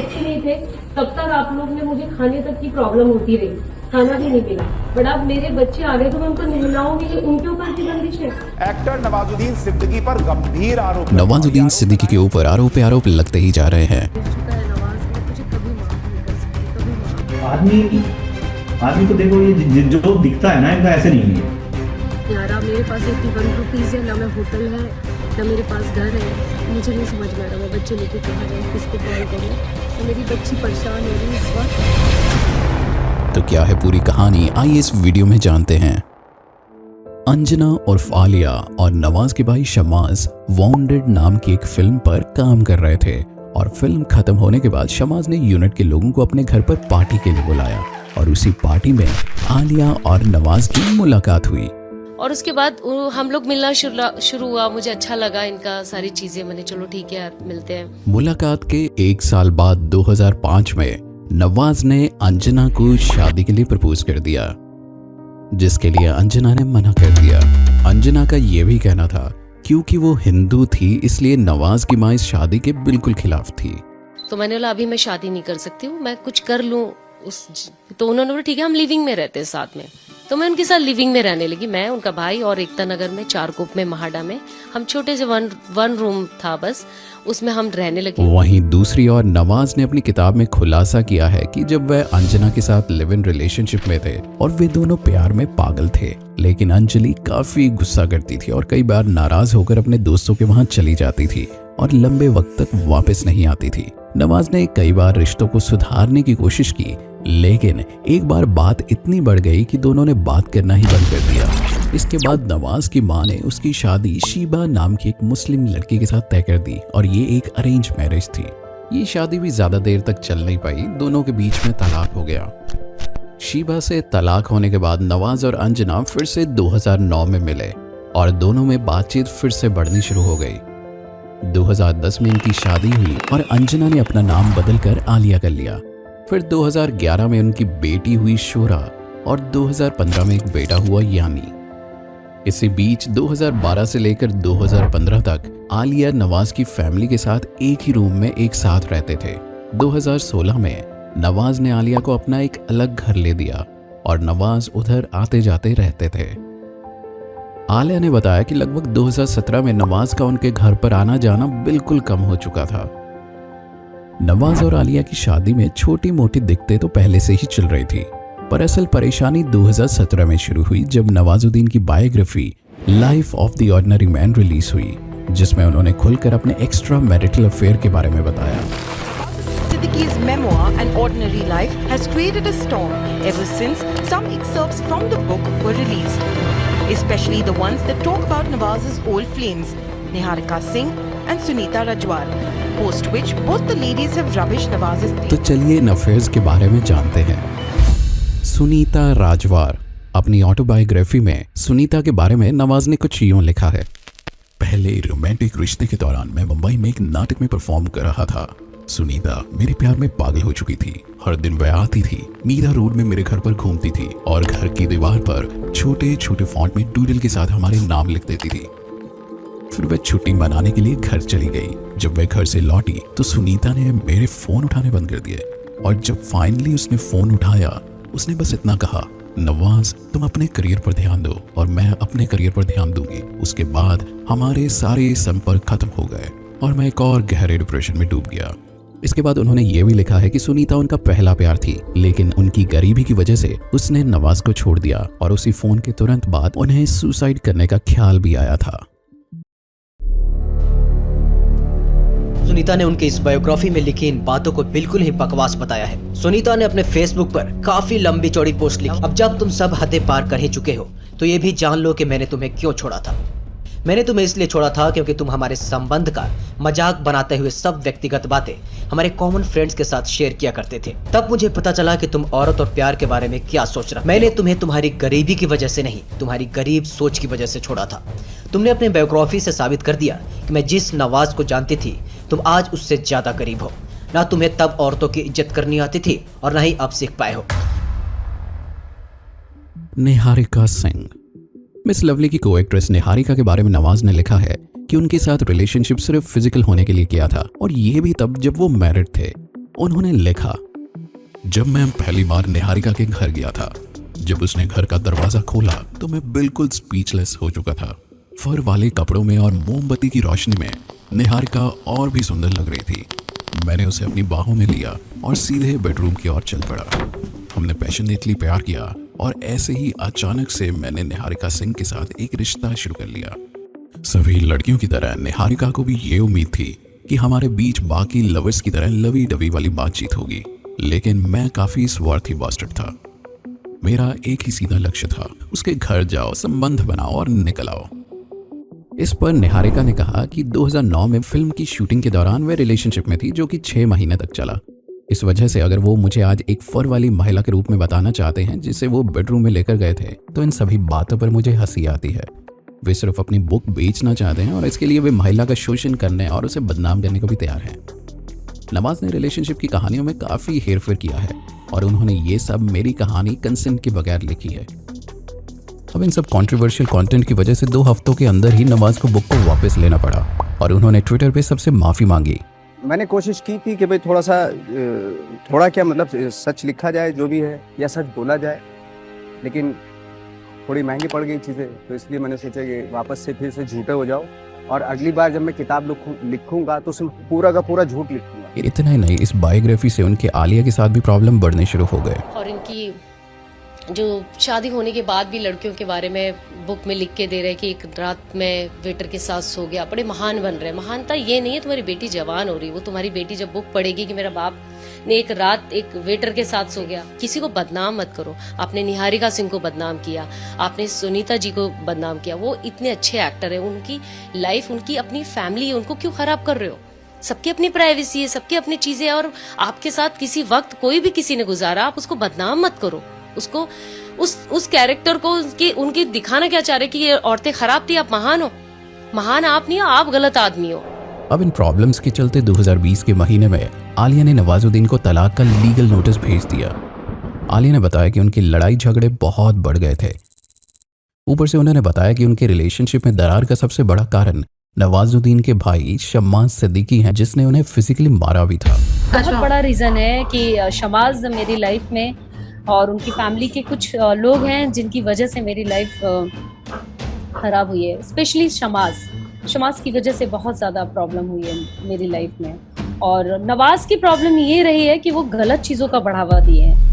अच्छे नहीं थे तब तक आप लोग ने मुझे खाने तक की प्रॉब्लम होती रही, खाना भी नहीं मिला। बट अब मेरे बच्चे आ गए तो मैं उनको नहलाऊंगी, ये उनके ऊपर की बंदिश है। एक्टर नवाजुद्दीन सिद्दीकी पर गंभीर आरोप। नवाजुद्दीन सिद्दीकी के ऊपर आरोप पे आरोप लगते ही जा रहे हैं। आदमी को देखो, ये जो दिखता है ना, इनका ऐसे नहीं है यार। मेरे पास 81 रुपीज़ है, ना मैं होटल है ना मेरे पास घर है। मुझे नहीं समझ में आ रहा मैं बच्चे लेके कहाँ जाऊँ, किसको कॉल करूँ। तो मेरी बच्ची परेशान हो रही है इस वक्त। तो क्या है पूरी कहानी, आइए इस वीडियो में जानते हैं। अंजना और आलिया और नवाज के भाई शमाज वाउंडेड नाम की एक फिल्म पर काम कर रहे थे और फिल्म खत्म होने के बाद शमाज ने यूनिट के लोगों को अपने घर पर पार्टी के लिए बुलाया और उसी पार्टी में आलिया और नवाज की मुलाकात हुई। और उसके बाद हम लोग मिलना शुरू हुआ। मुझे अच्छा लगा इनका सारी चीजें, मैंने चलो ठीक है यार मिलते हैं। मुलाकात के 1 साल बाद 2005 में नवाज ने अंजना को शादी के लिए प्रपोज कर दिया, जिसके लिए अंजना ने मना कर दिया। अंजना का यह भी कहना था क्योंकि वो हिंदू थी इसलिए नवाज की माँ इस शादी के बिल्कुल खिलाफ थी। तो मैंने बोला अभी मैं शादी नहीं कर सकती हूँ, मैं कुछ कर लूँ तो उन्होंने बोला ठीक है हम लिविंग में रहते हैं साथ में। तो मैं उनके साथ लिविंग में रहने लगी, मैं, उनका भाई और एकता नगर में, चारकोप में, महाडा में। हम छोटे से वन रूम था बस, उसमें हम रहने लगे। वहीं दूसरी ओर नवाज ने अपनी किताब में खुलासा किया है कि जब वह अंजना के साथ लिव इन रिलेशनशिप में थे और वे दोनों प्यार में पागल थे, लेकिन अंजलि काफी गुस्सा करती थी और कई बार नाराज होकर अपने दोस्तों के वहां चली जाती थी और लंबे वक्त तक वापस नहीं आती थी। नवाज ने कई बार रिश्तों को सुधारने की कोशिश की, लेकिन एक बार बात इतनी बढ़ गई कि दोनों ने बात करना ही बंद कर दिया। इसके बाद नवाज की मां ने उसकी शादी शीबा नाम की एक मुस्लिम लड़की के साथ तय कर दी और ये एक अरेंज मैरिज थी। ये शादी भी ज्यादा देर तक चल नहीं पाई, दोनों के बीच में तलाक हो गया। शीबा से तलाक होने के बाद नवाज और अंजना फिर से 2009 में मिले और दोनों में बातचीत फिर से बढ़नी शुरू हो गई। 2010 में इनकी शादी हुई और अंजना ने अपना नाम बदलकर आलिया कर लिया। फिर 2011 में उनकी बेटी हुई शोरा और 2015 में एक बेटा हुआ यानी। इसी बीच 2012 से लेकर 2015 तक आलिया नवाज की फैमिली के साथ एक ही रूम में एक साथ रहते थे। 2016 में नवाज ने आलिया को अपना एक अलग घर ले दिया और नवाज उधर आते जाते रहते थे। आलिया ने बताया कि लगभग 2017 में नवाज का उनके घर पर आना जाना बिल्कुल कम हो चुका था। नवाज और आलिया की शादी में छोटी मोटी दिक्कतें तो पहले से ही चल रही थी, पर असल परेशानी 2017 में शुरू हुई जब नवाजुद्दीन की biography life of the ordinary man release हुई, जिसमें उन्होंने खुलकर अपने एक्स्ट्रा मैरिटल अफेयर के बारे में बताया। Siddiqui's memoir, An Ordinary Life, has created a storm ever since some excerpts from the book were released, especially the ones that talk about Nawaz's old flames, Niharika Singh and Sunita Rajwar, post which both the ladies have rubbished Nawaz's name. तो चलिए इन affairs के बारे में जानते हैं। सुनीता राजवार अपनी autobiography में सुनीता के बारे में नवाज ने कुछ यूं लिखा है। पहले रोमांटिक रिश्ते के दौरान मैं मुंबई में एक नाटक में परफॉर्म कर रहा था। सुनीता मेरे प्यार में पागल हो चुकी थी। हर दिन वह आती थी, मीरा रोड में मेरे घर पर घूमती थी और घर की दीवार पर छोटे छोटे फॉन्ट में डूडल के साथ हमारे नाम लिख देती थी। फिर वह छुट्टी मनाने के लिए घर चली गई। जब वह घर से लौटी तो सुनीता ने मेरे फोन उठाने बंद कर दिए और जब फाइनली उसने फोन उठाया उसने बस इतना कहा, नवाज तुम अपने करियर पर ध्यान दो और मैं अपने करियर पर ध्यान दूंगी। उसके बाद हमारे सारे संपर्क खत्म हो गए और मैं एक और गहरे डिप्रेशन में डूब गया। इसके बाद उन्होंने ये भी लिखा है कि सुनीता उनका पहला प्यार थी, लेकिन उनकी गरीबी की वजह से उसने नवाज को छोड़ दिया और उसी फोन के तुरंत बाद उन्हें सुसाइड करने का ख्याल भी आया था। सुनीता ने उनके इस बायोग्राफी में लिखी इन बातों को बिल्कुल ही बकवास बताया है। सुनीता ने अपने फेसबुक पर काफी लंबी चौड़ी पोस्ट लिखी। अब जब तुम सब हदें पार कर ही चुके हो तो ये भी जान लो कि मैंने तुम्हें क्यों छोड़ा था। मैंने तुम्हें इसलिए छोड़ा था क्योंकि तुम हमारे संबंध का मजाक बनाते हुए सब व्यक्तिगत बातें हमारे कॉमन फ्रेंड्स के साथ शेयर किया करते थे। तब मुझे पता चला कि तुम औरत और प्यार के बारे में क्या सोच रहा। मैंने तुम्हें तुम्हारी गरीबी की वजह से नहीं, तुम्हारी गरीब सोच की वजह से छोड़ा था। तुमने अपने बायोग्राफी से साबित कर दिया कि मैं जिस नवाज को जानती थी तुम आज उससे ज्यादा गरीब हो। ना तुम्हें तब औरतों की इज्जत करनी आती थी और ना ही अब सीख पाए हो। निहारिका सिंह। मिस लवली की को एक्ट्रेस निहारिका के बारे में नवाज ने लिखा है कि उनके साथ रिलेशनशिप सिर्फ फिजिकल होने के लिए किया था और ये भी तब जब वो मैरिड थे। उन्होंने लिखा, जब मैं पहली बार निहारिका के घर गया था, जब उसने घर का दरवाजा खोला तो मैं बिल्कुल स्पीचलेस हो चुका था। फर वाले कपड़ों में और मोमबत्ती की रोशनी में निहारिका और भी सुंदर लग रही थी। मैंने उसे अपनी बाहों में लिया और सीधे बेडरूम की ओर चल पड़ा। हमने पैशनेटली प्यार किया और ऐसे ही अचानक से मैंने निहारिका सिंह के साथ एक रिश्ता शुरू कर लिया। सभी लड़कियों की तरह निहारिका को भी ये उम्मीद थी कि हमारे बीच बाकी लवर्स की तरह लवी डवी वाली बातचीत होगी, लेकिन मैं काफी स्वार्थी बास्टर्ड था। मेरा एक ही सीधा लक्ष्य था, उसके घर जाओ, संबंध बनाओ और निकल आओ। इस पर निहारिका ने कहा कि 2009 में फिल्म की शूटिंग के दौरान वे रिलेशनशिप में थी, जो कि 6 महीने तक चला। इस वजह से अगर वो मुझे आज एक फर वाली महिला के रूप में बताना चाहते हैं जिसे वो बेडरूम में लेकर गए थे, तो इन सभी बातों पर मुझे हंसी आती है। वे सिर्फ अपनी बुक बेचना चाहते हैं और इसके लिए वे महिला का शोषण करने और उसे बदनाम करने को भी तैयार हैं। नवाज ने रिलेशनशिप की कहानियों में काफ़ी हेरफेर किया है और उन्होंने ये सब मेरी कहानी कंसेंट के बगैर लिखी है। अब इन सब कंट्रोवर्शियल कंटेंट की वजह से 2 हफ्तों के अंदर ही नवाज को बुक को वापस लेना पड़ा और उन्होंने ट्विटर पे सबसे माफ़ी मांगी। मैंने कोशिश की थी कि भाई थोड़ा क्या मतलब सच लिखा जाए जो भी है, या सच बोला जाए, लेकिन थोड़ी महंगी पड़ गई चीज़ें, तो इसलिए मैंने सोचा कि वापस से फिर से झूठे हो जाओ और अगली बार जब मैं किताब लिखूंगा तो उसमें पूरा का पूरा झूठ लिखूंगा। इतना ही नहीं, इस बायोग्राफी से उनके आलिया के साथ भी प्रॉब्लम बढ़ने शुरू हो गए और इनकी जो शादी होने के बाद भी लड़कियों के बारे में बुक में लिख के दे रहे कि एक रात में वेटर के साथ सो गया, बड़े महान बन रहे। महानता ये नहीं है तुम्हारी बेटी जवान हो रही, वो तुम्हारी बेटी जब बुक पढ़ेगी कि मेरा बाप ने एक रात एक वेटर के साथ सो गया। किसी को बदनाम मत करो। आपने निहारिका सिंह को बदनाम किया, आपने सुनीता जी को बदनाम किया। वो इतने अच्छे एक्टर है, उनकी लाइफ, उनकी अपनी फैमिली है, उनको क्यों खराब कर रहे हो? सबकी अपनी प्राइवेसी है, सबकी अपनी चीजें है और आपके साथ किसी वक्त कोई भी किसी ने गुजारा, आप उसको बदनाम मत करो। उसको उस कैरेक्टर को उनकी दिखाना क्या चाह रहे कि ये औरतें खराब थी, आप महान हो। महान आप नहीं हो, आप गलत आदमी हो। अब इन प्रॉब्लम्स के चलते 2020 के महीने में आलिया ने नवाजुद्दीन को तलाक का लीगल नोटिस भेज दिया। आलिया ने बताया कि उनकी लड़ाई झगड़े बहुत बढ़ गए थे। ऊपर से उन्होंने बताया कि उनके रिलेशनशिप में दरार का सबसे बड़ा कारण नवाजुद्दीन के भाई शम्माज सिद्दीकी हैं, जिसने उन्हें फिजिकली मारा भी था। बहुत बड़ा रीज़न है कि शमाज मेरी लाइफ में और उनकी फैमिली के कुछ लोग हैं जिनकी वजह से मेरी लाइफ खराब हुई है। स्पेशली शमाज की वजह से बहुत ज़्यादा प्रॉब्लम हुई है मेरी लाइफ में। और नवाज की प्रॉब्लम ये रही है कि वो गलत चीज़ों का बढ़ावा दिए हैं।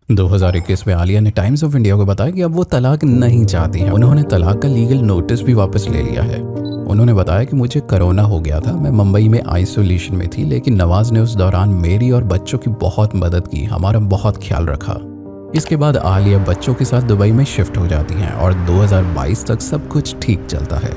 2021 में आलिया ने टाइम्स ऑफ इंडिया को बताया कि अब वो तलाक नहीं चाहती हैं। उन्होंने तलाक का लीगल नोटिस भी वापस ले लिया है। उन्होंने बताया कि मुझे कोरोना हो गया था, मैं मुंबई में आइसोलेशन में थी, लेकिन नवाज ने उस दौरान मेरी और बच्चों की बहुत मदद की, हमारा बहुत ख्याल रखा। इसके बाद आलिया बच्चों के साथ दुबई में शिफ्ट हो जाती हैं और 2022 तक सब कुछ ठीक चलता है।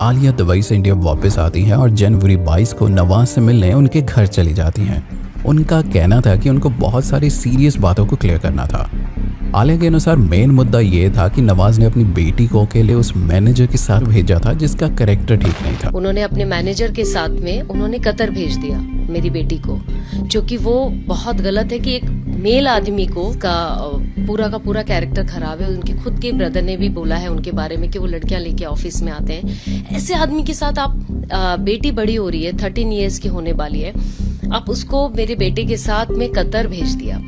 आलिया दुबई से इंडिया वापस आती हैं और जनवरी 22 को नवाज से मिलने उनके घर चली जाती हैं। उनका कहना था कि उनको बहुत सारी सीरियस बातों को क्लियर करना था। आलिया के अनुसार मेन मुद्दा ये था कि नवाज ने अपनी बेटी को अकेले उस मैनेजर के साथ भेजा था जिसका कैरेक्टर ठीक नहीं था। उन्होंने अपने मैनेजर के साथ में उन्होंने कतर भेज दिया मेरी बेटी को, जो कि वो बहुत गलत है कि एक मेल आदमी को का पूरा कैरेक्टर खराब है। उनके खुद के ब्रदर ने भी बोला है उनके बारे में कि वो लड़कियां लेके ऑफिस में आते हैं। ऐसे आदमी के साथ आप बेटी बड़ी हो रही है, 13 इयर्स की होने वाली है, आप उसको मेरे बेटे के साथ में कतर भेज दिया।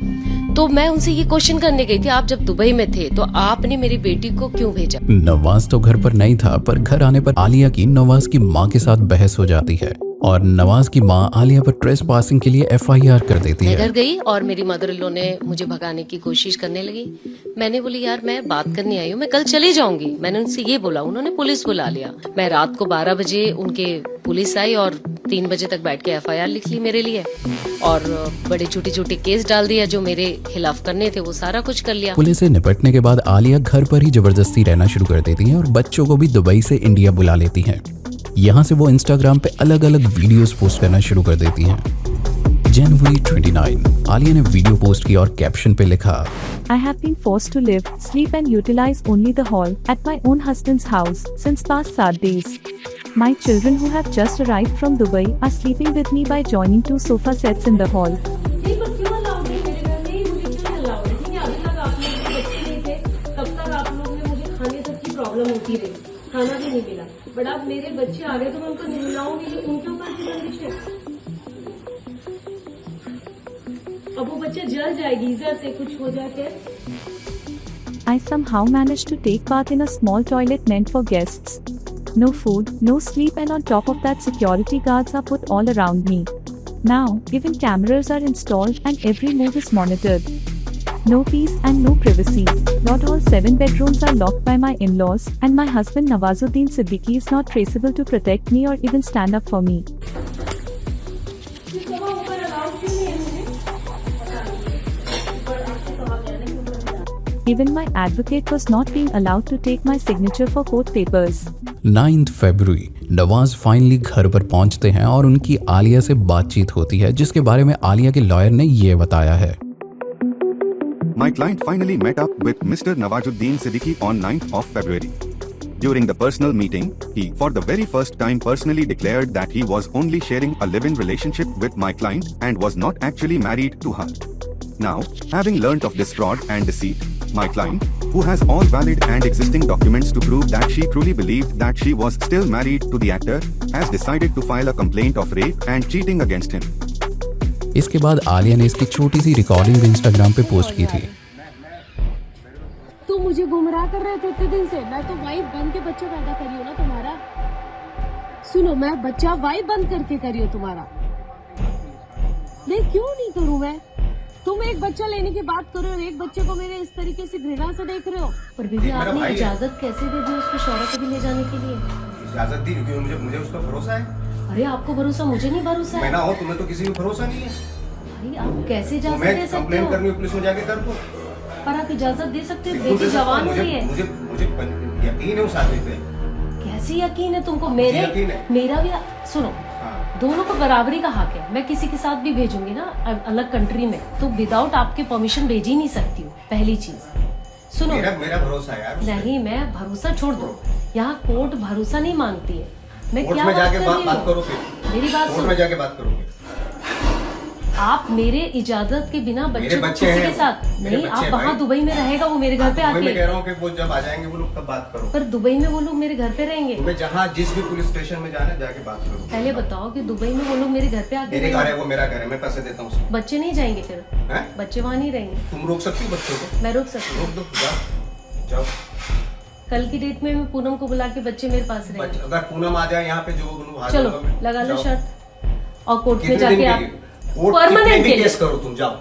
तो मैं उनसे ये क्वेश्चन करने गई थी, आप जब दुबई में थे तो आपने मेरी बेटी को क्यों भेजा? नवाज तो घर पर नहीं था, पर घर आने पर आलिया की नवाज की माँ के साथ बहस हो जाती है और नवाज की माँ आलिया पर ट्रेस पासिंग के लिए FIR कर देती है। मैं घर गई और मेरी मदर इन लॉ ने मुझे भगाने की कोशिश करने लगी। मैंने बोली यार मैं बात करने आई हूँ, मैं कल चली जाऊंगी। मैंने उनसे ये बोला, उन्होंने पुलिस बुला लिया। मैं रात को 12 बजे उनके पुलिस आई और 3 बजे तक बैठ के FIR लिख ली मेरे लिए और बड़े छोटे केस डाल दिया जो मेरे खिलाफ करने थे, वो सारा कुछ कर लिया। पुलिस से निपटने के बाद आलिया घर पर ही जबरदस्ती रहना शुरू कर देती है और बच्चों को भी दुबई से इंडिया बुला लेती हैं। यहाँ से वो इंस्टाग्राम पे अलग अलग वीडियोस पोस्ट करना शुरू कर देती हैं। जनवरी 29 आलिया ने वीडियो पोस्ट की और कैप्शन पे लिखा, I have been forced to live, sleep and utilize only the hall at my own husband's house since past 7 days. My children who have just arrived from Dubai are sleeping with me by joining 2 sofa sets in the hall. तब तक आप लोग ने मुझे खाने तक की problem होती रही, खाना भी नहीं मिला। बट अब मेरे बच्चे आ गए तो मैं उनको मिलाऊंगी, ये उनके ऊपर की बंदिश है। अब वो बच्चे जल जाए गीजर से, कुछ हो जाके। I somehow managed to take bath in a small toilet meant for guests. No food, no sleep, and on top of that security guards are put all around me. Now, even cameras are installed and every move is monitored. No peace and no privacy. Not all 7 bedrooms are locked by my in-laws, and my husband Nawazuddin Siddiqui is not traceable to protect me or even stand up for me. Even my advocate was not being allowed to take my signature for court papers. 9 February Nawaz finally घर पर पहुंचते हैं और उनकी आलिया से बातचीत होती है, जिसके बारे में आलिया के लॉयर ने ये बताया है। My client finally met up with Mr. Nawazuddin Siddiqui on 9th of February. During the personal meeting, he for the very first time personally declared that he was only sharing a live-in relationship with my client and was not actually married to her. Now, having learnt of this fraud and deceit, my client, who has all valid and existing documents to prove that she truly believed that she was still married to the actor, has decided to file a complaint of rape and cheating against him. इसके बाद आलिया ने इसकी छोटी सी recording भी Instagram पे post की थी। तुम मुझे गुमराह कर रहे थे इतने दिन से। मैं तो वाइफ बन के बच्चा पैदा करी हूँ ना तुम्हारा। सुनो, मैं बच्चा वाइफ बंद करके करी हूँ तुम्हारा। नहीं, क्यों नहीं करूँ मैं? तुम एक बच्चा लेने की बात करो और एक बच्चे को मेरे इस तरीके से घृणा से देख रहे हो। पर बीबी आपने इजाजत कैसे दे दी उसको शौहर को भी ले जाने के लिए? इजाजत दी क्योंकि मुझे उस पर भरोसा है। अरे आपको भरोसा, मुझे नहीं भरोसा है। मैं ना हो, तुम्हें तो किसी को भरोसा नहीं है। भाई आप कैसे इजाजत दे सकते हो? कंप्लेन करनी पुलिस में जाके कर दो। पर आप इजाजत दे सकते हो? बेटी जवान हो रही है। मुझे यकीन है उस आदमी पे। कैसे यकीन है तुमको? मेरा भी सुनो, दोनों को बराबरी का हक है। मैं किसी के साथ भी भेजूंगी ना अलग कंट्री में, तो विदाउट आपके परमिशन भेज ही नहीं सकती हूँ। पहली चीज सुनो, मेरा भरोसा है यार। नहीं, मैं भरोसा छोड़ दो। यहाँ कोर्ट भरोसा नहीं मांगती है। मैं कोर्ट क्या में जाके बात करोगे? मेरी बात कोर्ट सुनो। में जाके बात करोगे? आप मेरे इजाजत के बिना बच्चे को किसी के साथ नहीं, आप वहाँ दुबई में रहेगा वो मेरे घर पे आके। मैं कह रहा हूँ कि वो जब आ जाएंगे वो लोग तब बात करो। पर दुबई में वो लोग मेरे घर पे रहेंगे। तुम्हें जहाँ जिस भी पुलिस स्टेशन में जाना है जाके बात करो। पहले बताओ कि दुबई में वो लोग मेरे घर पे आके मेरे घर है, वो मेरा घर है, मैं पैसे देता हूँ। बच्चे नहीं जाएंगे फिर? बच्चे वहाँ नहीं रहेंगे। तुम रोक सकती हो बच्चों को? मैं रोक सकती हूँ। रोक दो, जाओ। कल की डेट में मैं पूनम को बुला के बच्चे मेरे पास रहेंगे। अगर पूनम आ जाए यहाँ पे जो चलो लगा लो शर्त और कोर्ट में जाके आप परमानेंट केस करो। तुम जाओ,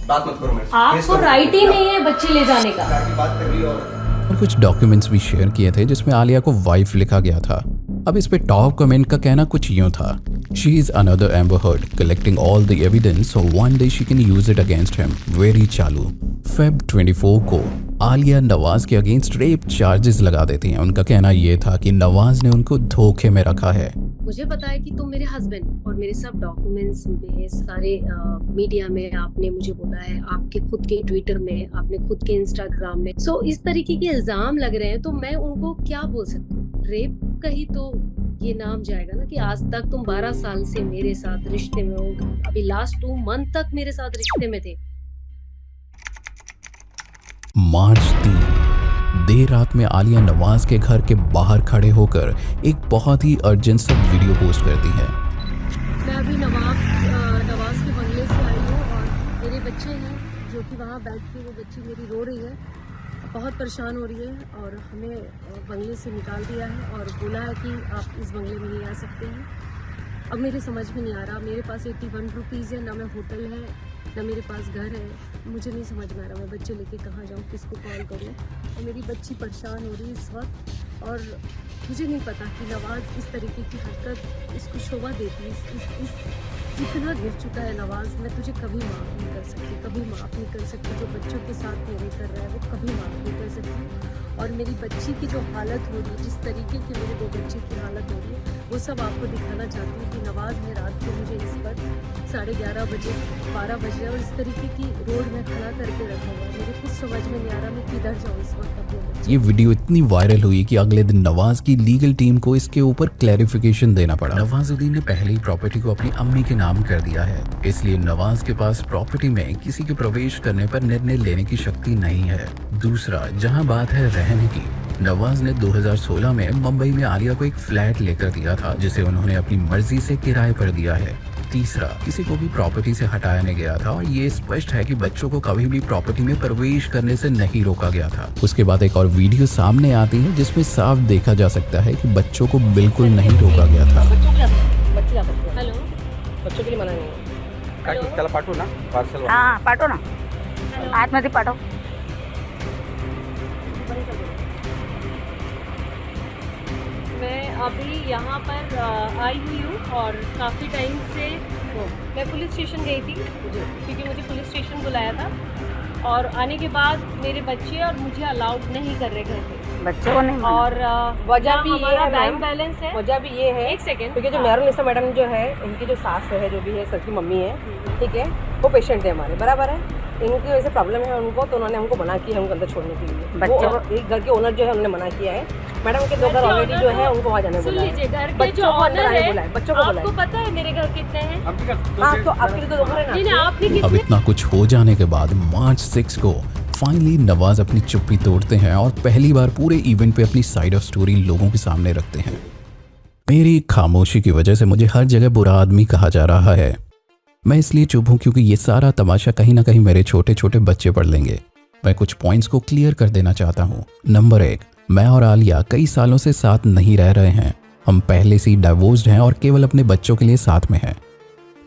बात मत करो मेरे से। आपको राइट ही नहीं है बच्चे ले जाने का। बात कर रही हो। और कुछ डॉक्यूमेंट्स भी शेयर किए थे जिसमें आलिया को वाइफ लिखा गया था। अब इस पे टॉप कमेंट का कहना कुछ यूं था: She is another Amber Heard, collecting all the evidence so one day she can use it against him. Very चालू। Feb 24 को आलिया नवाज के अगेंस्ट रेप चार्जेस लगा देती हैं। उनका कहना यह था कि नवाज ने उनको धोखे में रखा है। मुझे पता है कि तुम मेरे हस्बैंड और मेरे सब डॉक्यूमेंट्स में सारे मीडिया में आपने मुझे बोला है, आपके खुद के ट्विटर में, आपने खुद के इंस्टाग्राम में। सो इस तरीके के इल्जाम लग रहे हैं तो मैं उनको क्या बोल सकती हूँ? रेप कही तो ये नाम जाएगा ना कि आज तक तुम 12 साल से मेरे साथ रिश्ते में हो। अभी लास्ट 2 मंथ तक मेरे साथ रिश्ते में थे। मार्च 3 देर रात में आलिया नवाज के घर के बाहर खड़े होकर एक बहुत ही अर्जेंट सा वीडियो पोस्ट करती है। मैं अभी नवाज के बंगले से आई हूँ और मेरे बच्चे हैं जो कि वहाँ बैठ के वो बच्ची मेरी रो रही है, बहुत परेशान हो रही है और हमें बंगले से निकाल दिया है और बोला है कि आप इस बंगले में नहीं आ सकते हैं। अब मेरे समझ में नहीं आ रहा, मेरे पास 81 रुपीज़ है, ना मैं होटल है ना मेरे पास घर है। मुझे नहीं समझ में आ रहा मैं बच्चे लेके कहाँ जाऊँ, किसको कॉल करूँ। और मेरी बच्ची परेशान हो रही है इस वक्त और मुझे नहीं पता कि नवाज इस तरीके की हरकत इसको शोभा देती है। इतना गिर चुका है नवाज, मैं तुझे कभी माफ़ नहीं कर सकती, कभी माफ़ नहीं कर सकती। जो बच्चों के साथ मेरे कर रहा है वो कभी माफ़ नहीं कर सकती। और मेरी बच्ची की जो हालत हो रही है, जिस तरीके की मेरे 2 बच्चे की हालत हो रही है, वो सब आपको दिखाना चाहती हूँ कि नवाज ने रात को मुझे इस पर 11:30 बजे 12 बजे और इस तरीके की रोड में खड़ा करके रखा हुआ है। मेरे कुछ समझ में नहीं आ रहा मैं किधर जाऊँ इस वक्त। ये वीडियो इतनी वायरल हुई कि अगले दिन नवाज की लीगल टीम को इसके ऊपर क्लैरिफिकेशन देना पड़ा। नवाजुद्दीन ने पहले ही प्रॉपर्टी को अपनी अम्मी के नाम कर दिया है, इसलिए नवाज के पास प्रॉपर्टी में किसी के प्रवेश करने पर निर्णय लेने की शक्ति नहीं है। दूसरा, जहां बात है रहने की, नवाज ने 2016 में मुंबई में आलिया को एक फ्लैट लेकर दिया था जिसे उन्होंने अपनी मर्जी से किराए पर दिया है। तीसरा, किसी को भी प्रॉपर्टी से हटाया नहीं गया था और ये स्पष्ट है कि बच्चों को कभी भी प्रॉपर्टी में प्रवेश करने से नहीं रोका गया था। उसके बाद एक और वीडियो सामने आती है जिसमें साफ देखा जा सकता है कि बच्चों को बिल्कुल नहीं रोका गया था। हेलो, बच्चों के लिए मना नहीं है। त्याला पाठवू ना पार्सल? हाँ पाठव ना, आतमध्ये पाठव। मैं अभी यहाँ पर आई हुई हूँ और काफ़ी टाइम से मैं पुलिस स्टेशन गई थी क्योंकि मुझे पुलिस स्टेशन बुलाया था और आने के बाद मेरे बच्चे और मुझे अलाउड नहीं कर रहे घर पे। बच्चों को नहीं और वजह भी ये है, बैंक बैलेंस है। वजह भी ये है, एक सेकेंड, क्योंकि जो मेहरुनिसा मैडम जो है, इनकी जो सास है, जो भी है, सच की मम्मी है, ठीक है, वो पेशेंट है हमारे, बराबर है। इनकी वजह से प्रॉब्लम है उनको, तो उन्होंने हमको मना किया है उनको अंदर छोड़ने के लिए। बच्चों को एक घर के ओनर जो है उन्होंने मना किया है। मैडम के 2 घर ऑलरेडी जो है उनको वहाँ जाने बोला है। बच्चों को अंदर आने बोला है, बच्चों को बोला आपको पता है मेरे घर कितने हैं? हाँ, तो आपके लिए तो 2 घर है ना। आपने अब इतना कुछ हो जाने के बाद मार्च 6 को फाइनली नवाज अपनी चुप्पी तोड़ते हैं और पहली बार पूरे इवेंट पे अपनी साइड ऑफ स्टोरी लोगों के सामने रखते हैं। मेरी खामोशी की वजह से मुझे हर जगह बुरा आदमी कहा जा रहा है। मैं इसलिए चुप हूं क्योंकि ये सारा तमाशा कहीं ना कहीं मेरे छोटे छोटे बच्चे पढ़ लेंगे। मैं कुछ पॉइंट्स को क्लियर कर देना चाहता हूँ। नंबर 1, मैं और आलिया कई सालों से साथ नहीं रह रहे हैं। हम पहले से ही डाइवोर्स्ड हैं और केवल अपने बच्चों के लिए साथ में हैं।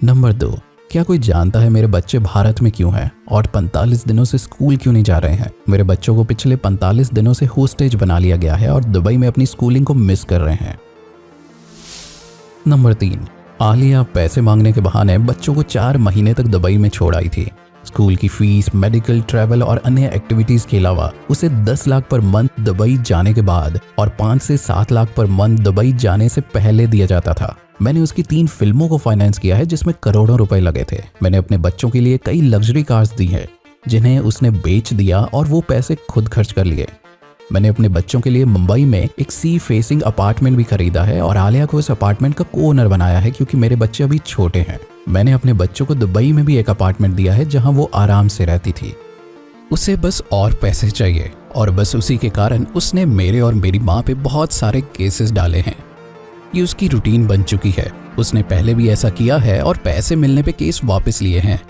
नंबर 2, क्या कोई जानता है मेरे बच्चे भारत में क्यों हैं और 45 दिनों से स्कूल क्यों नहीं जा रहे हैं? मेरे बच्चों को पिछले 45 दिनों से होस्टेज बना लिया गया है और दुबई में अपनी स्कूलिंग को मिस कर रहे हैं। नंबर 3, आलिया पैसे मांगने के बहाने बच्चों को 4 महीने तक दुबई में छोड़ आई थी। स्कूल की फीस, मेडिकल, ट्रैवल और अन्य एक्टिविटीज के अलावा उसे 10 लाख पर मंथ दुबई जाने के बाद और 5 से 7 लाख पर मंथ दुबई जाने से पहले दिया जाता था। मैंने उसकी 3 फिल्मों को फाइनेंस किया है जिसमें करोड़ों रुपए लगे थे। मैंने अपने बच्चों के लिए कई लग्जरी कार्स दी है जिन्हें उसने बेच दिया और वो पैसे खुद खर्च कर लिए। मैंने अपने बच्चों के लिए मुंबई में एक सी फेसिंग अपार्टमेंट भी खरीदा है और आलिया को इस अपार्टमेंट का को-ओनर बनाया है क्योंकि मेरे बच्चे अभी छोटे हैं। मैंने अपने बच्चों को दुबई में भी एक अपार्टमेंट दिया है जहां वो आराम से रहती थी। उसे बस और पैसे चाहिए और बस उसी के कारण उसने मेरे और मेरी माँ पे बहुत सारे केसेस डाले हैं। ये उसकी रूटीन बन चुकी है। उसने पहले भी ऐसा किया है और पैसे मिलने पे केस वापस लिए हैं।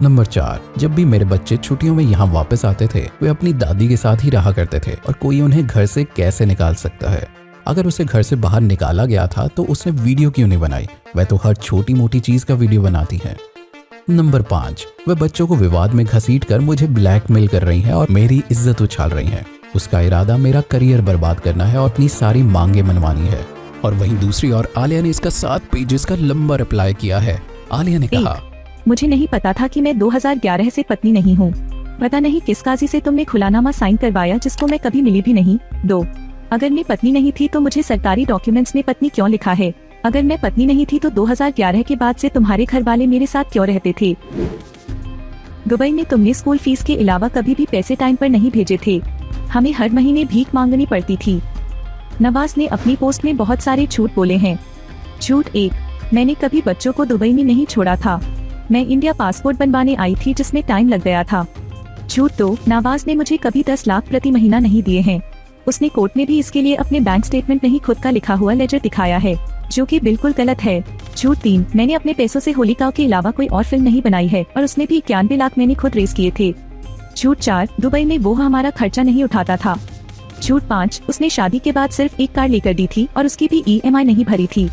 नंबर 4, जब भी मेरे बच्चे छुट्टियों में यहाँ वापस आते थे वे अपनी दादी के साथ ही रहा करते थे और कोई उन्हें घर से कैसे निकाल सकता है? अगर उसे घर से बाहर निकाला गया था तो उसने वीडियो क्यों नहीं बनाई? वह तो हर छोटी मोटी चीज का वीडियो बनाती है। नंबर 5, वह बच्चों को विवाद में घसीट कर मुझे ब्लैकमेल कर रही है और मेरी इज्जत उछाल रही है। उसका इरादा मेरा करियर बर्बाद करना है और अपनी सारी मांगे मनवानी है। और वहीं दूसरी ओर आलिया ने इसका 7 पेजेस का लंबा रिप्लाई किया है। आलिया ने कहा, मुझे नहीं पता था कि मैं 2011 से पत्नी नहीं हूँ। पता नहीं किस काजी से तुमने खुलानामा साइन करवाया जिसको मैं कभी मिली भी नहीं। 2, अगर मैं पत्नी नहीं थी तो मुझे सरकारी डॉक्यूमेंट्स में पत्नी क्यों लिखा है? अगर मैं पत्नी नहीं थी तो 2011 के बाद से तुम्हारे घर वाले मेरे साथ क्यों रहते थे? दुबई में तुमने स्कूल फीस के अलावा कभी भी पैसे टाइम पर नहीं भेजे थे। हमें हर महीने भीख मांगनी पड़ती थी। नवाज ने अपनी पोस्ट में बहुत सारे झूठ बोले हैं। झूठ 1, मैंने कभी बच्चों को दुबई में नहीं छोड़ा था। मैं इंडिया पासपोर्ट बनवाने आई थी जिसमें टाइम लग गया था। झूठ 2, नवाज ने मुझे कभी 10 लाख प्रति महीना नहीं दिए हैं। उसने कोर्ट में भी इसके लिए अपने बैंक स्टेटमेंट नहीं खुद का लिखा हुआ लेजर दिखाया है जो कि बिल्कुल गलत है। झूठ 3, मैंने अपने पैसों से होलिका के अलावा कोई और फिल्म नहीं बनाई है और उसमें भी 91 लाख मैंने खुद रेस किए थे। झूठ 4, दुबई में वो हमारा खर्चा नहीं उठाता था। झूठ 5, उसने शादी के बाद सिर्फ एक कार लेकर दी थी और उसकी भी EMI नहीं भरी थी।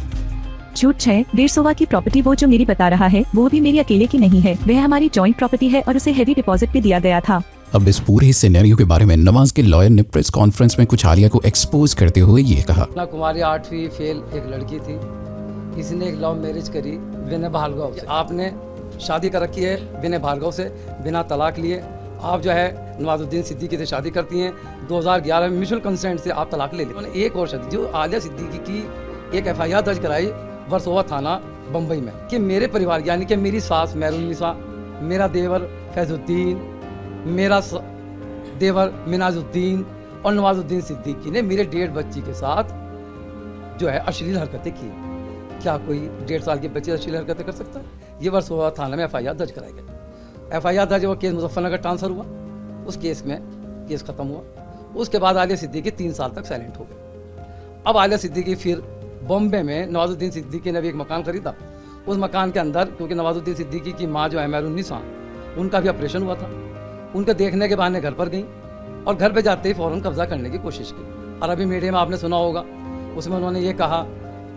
झूठ 6, 150 की प्रॉपर्टी वो जो मेरी बता रहा है वो भी मेरी अकेले की नहीं है, वह हमारी जॉइंट प्रॉपर्टी है और उसे हेवी डिपॉजिट भी दिया गया था। अब इस पूरे सिनेरियो के बारे में नवाज के लॉयर ने प्रेस कॉन्फ्रेंस में कुछ आलिया को एक्सपोज करते हुए ये कहा, कुमारी 8वीं फेल एक लड़की थी, इसने एक लव मैरिज करी विनय भार्गव से। आपने शादी कर रखी है विनय भार्गव से बिना तलाक लिए। आप जो है नवाजुद्दीन सिद्दीकी से शादी करती हैं। 2011 में म्यूचुअल कंसेंट से आप तलाक ले लेते। एक और शादी जो आलिया सिद्दीकी की एक FIR दर्ज कराई वर्सोवा थाना बम्बई में कि मेरे परिवार यानी कि मेरी सास मेहरुनिसा, मेरा देवर फैजुद्दीन, मेरा देवर मिनाजुद्दीन और नवाजुद्दीन सिद्दीकी ने मेरे 1.5 बच्ची के साथ जो है अश्लील हरकतें की। क्या कोई 1.5 साल के बच्चे अश्लील हरकतें कर सकता है? ये वर्सोवा थाना में FIR दर्ज कराई गई। FIR दर्ज हुआ, केस मुजफ्फरनगर ट्रांसफर हुआ। उस केस में केस खत्म हुआ उसके बाद आलिया सिद्दीकी 3 साल तक साइलेंट हो गई। अब आलिया सिद्दीकी फिर बॉम्बे में नवाजुद्दीन सिद्दीकी ने भी एक मकान खरीदा। उस मकान के अंदर, क्योंकि नवाजुद्दीन सिद्दीकी की माँ जो है मेहरुन्निसा, उनका भी ऑपरेशन हुआ था, उनके देखने के बहाने घर पर गई और घर पे जाते ही फ़ौरन कब्जा करने की कोशिश की। और अभी मीडिया में आपने सुना होगा, उसमें उन्होंने ये कहा,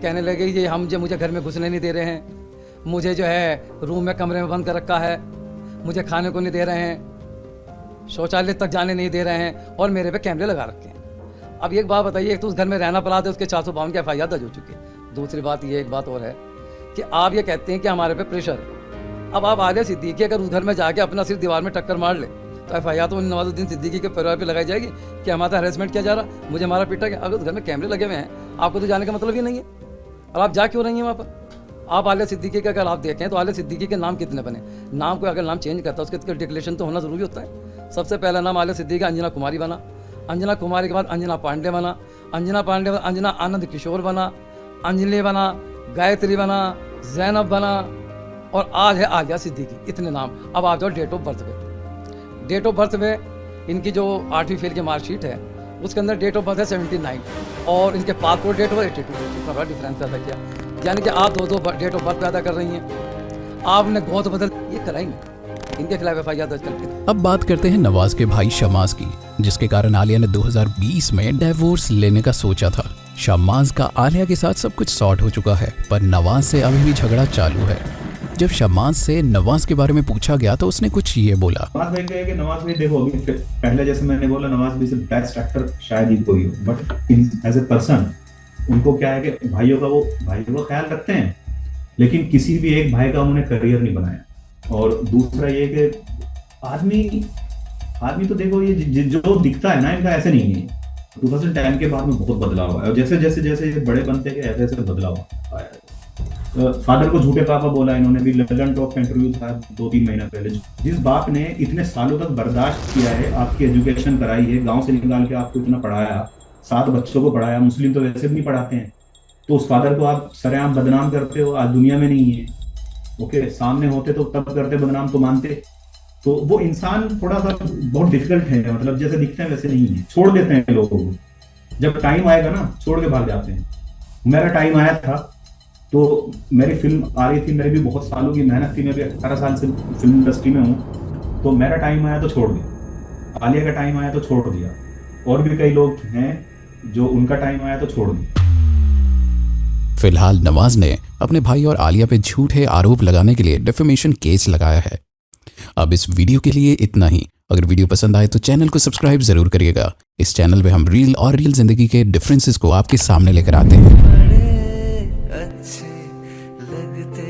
कहने लगे ये हम जो मुझे घर में घुसने नहीं दे रहे हैं, मुझे जो है रूम में कमरे में बंद कर रखा है, मुझे खाने को नहीं दे रहे हैं, शौचालय तक जाने नहीं दे रहे हैं और मेरे पे कैमरे लगा रखे हैं। अब एक बात बताइए, एक तो उस घर में रहना पड़ा था, उसके 452 की FIR दर्ज हो चुकी है। दूसरी बात ये, एक बात और है कि आप ये कहते हैं कि हमारे पे प्रेशर है। अब आप आलिया सिद्दीकी अगर उस घर में जाके अपना सिर्फ दीवार में टक्कर मार ले तो FIR तो नवाजुद्दीन सिद्दीकी के परिवार पे लगाई जाएगी कि हमारा हरेसमेंट किया जा रहा, मुझे मारा पीटा गया। अगर उस घर में कैमरे लगे हुए हैं, आपको तो जाने का मतलब ही नहीं है, और आप जा क्यों रही हैं वहाँ पर? आप आलिया सिद्दीकी का अगर आप देखें तो आलिया सिद्दीकी के नाम कितने बने? नाम को अगर नाम चेंज करता है उसके डिक्लेरेशन तो होना ज़रूरी होता है। सबसे पहला नाम आलिया सिद्दीकी अंजना कुमारी बना, अंजना कुमारी के बाद अंजना पांडे बना, अंजना पांडे बाद अंजना आनंद किशोर बना, अंजलि बना, गायत्री बना, जैनब बना और आज है आलिया सिद्दीकी। इतने नाम। अब आ जाओ डेट ऑफ बर्थ पे। डेट ऑफ बर्थ में इनकी जो 8वीं फेल की मार्कशीट है उसके अंदर डेट ऑफ बर्थ है 79 और इनके पासपोर्ट डेट ऑफ 82। इतना बड़ा डिफरेंस पैदा किया, यानी कि आप दो डेट ऑफ बर्थ पैदा कर रही हैं। आपने गोद बदल ये कराएंगे, इनके खिलाफ FIR दर्ज करके। अब बात करते हैं नवाज के भाई शमाज की, जिसके कारण आलिया ने 2020 में डिवोर्स लेने का सोचा था। शमाज का आलिया के साथ सब कुछ सॉर्ट हो चुका है, पर नवाज से अभी भी झगड़ा चालू है। जब शमाज से नवाज के बारे में पूछा गया तो उसने कुछ ये बोला। नवाज भाई कहे कि नवाज भाई देखो, अभी पहले जैसे मैंने बोला, नवाज भाई से बेस्ट एक्टर शायद ही कोई हो, बट एज ए पर्सन उनको क्या है कि भाइयों का ख्याल रखते हैं, लेकिन किसी भी एक भाई का उन्होंने करियर नहीं बनाया। और दूसरा ये कि आदमी तो देखो, ये जो दिखता है ना, इनका ऐसे नहीं है। 2010 के बाद में बहुत बदलाव आया और जैसे बड़े बनते गए ऐसे बदलाव आया। फादर को झूठे पापा बोला इन्होंने भी। लंदन टॉक का इंटरव्यू था 2-3 महीना पहले। जिस बाप ने इतने सालों तक बर्दाश्त किया है, आपकी एजुकेशन कराई है, गांव से निकाल के आपको इतना पढ़ाया, 7 बच्चों को पढ़ाया, मुस्लिम तो वैसे भी नहीं पढ़ाते हैं, तो उस फादर को आप सरेआम बदनाम करते हो। आज दुनिया में नहीं है, ओके, सामने होते तो तब करते बदनाम, तो मानते। तो वो इंसान थोड़ा सा बहुत डिफिकल्ट है, मतलब जैसे दिखते हैं वैसे नहीं है। छोड़ देते हैं लोगों को, जब टाइम आएगा ना छोड़ के भाग जाते हैं। मेरा टाइम आया था तो मेरी फिल्म आ रही थी, मेरी भी बहुत सालों की मेहनत थी, मैं भी 18 साल से फिल्म इंडस्ट्री में हूँ, तो मेरा टाइम आया तो छोड़ दिया। आलिया का टाइम आया तो छोड़ दिया। और भी कई लोग हैं जो उनका टाइम आया तो छोड़ दिया। फिलहाल नवाज ने अपने भाई और आलिया पे झूठे आरोप लगाने के लिए डिफेमेशन केस लगाया है। अब इस वीडियो के लिए इतना ही। अगर वीडियो पसंद आए तो चैनल को सब्सक्राइब जरूर करिएगा। इस चैनल पे हम रियल जिंदगी के डिफरेंसेस को आपके सामने लेकर आते हैं। अच्छे लगते